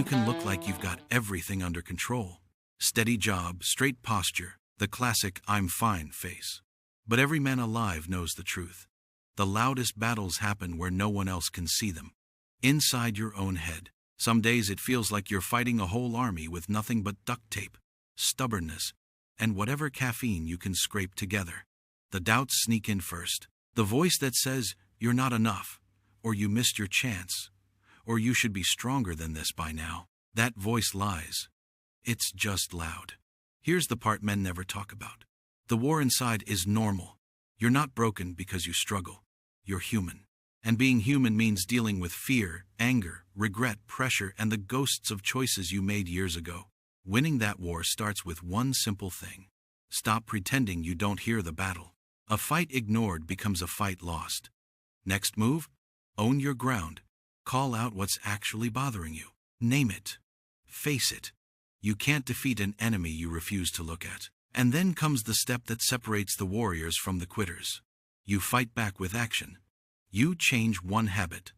You can look like you've got everything under control. Steady job, straight posture, the classic "I'm fine" face. But every man alive knows the truth. The loudest battles happen where no one else can see them. Inside your own head. Some days it feels like you're fighting a whole army with nothing but duct tape, stubbornness, and whatever caffeine you can scrape together. The doubts sneak in first. The voice that says, "You're not enough," or "You missed your chance," or "You should be stronger than this by now." That voice lies. It's just loud. Here's the part men never talk about. The war inside is normal. You're not broken because you struggle. You're human. And being human means dealing with fear, anger, regret, pressure, and the ghosts of choices you made years ago. Winning that war starts with one simple thing. Stop pretending you don't hear the battle. A fight ignored becomes a fight lost. Next move? Own your ground. Call out what's actually bothering you. Name it. Face it. You can't defeat an enemy you refuse to look at. And then comes the step that separates the warriors from the quitters. You fight back with action. You change one habit.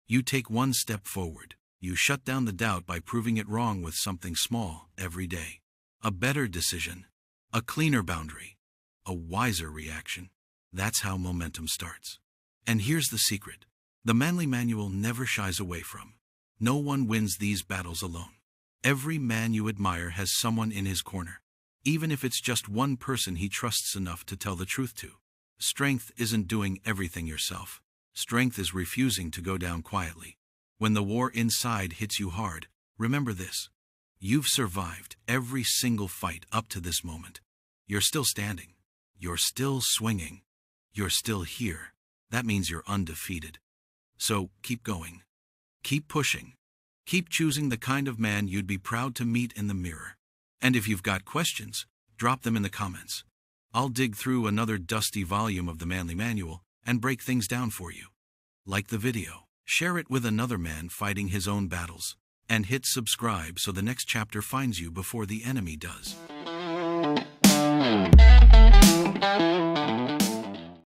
You take one step forward. You shut down the doubt by proving it wrong with something small every day. A better decision. A cleaner boundary. A wiser reaction. That's how momentum starts. And here's the secret. The Manly Manual never shies away from. No one wins these battles alone. Every man you admire has someone in his corner. Even if it's just one person he trusts enough to tell the truth to. Strength isn't doing everything yourself. Strength is refusing to go down quietly. When the war inside hits you hard, remember this. You've survived every single fight up to this moment. You're still standing. You're still swinging. You're still here. That means you're undefeated. So keep going. Keep pushing. Keep choosing the kind of man you'd be proud to meet in the mirror. And if you've got questions, drop them in the comments. I'll dig through another dusty volume of the Manly Manual and break things down for you. Like the video, share it with another man fighting his own battles, and hit subscribe so the next chapter finds you before the enemy does.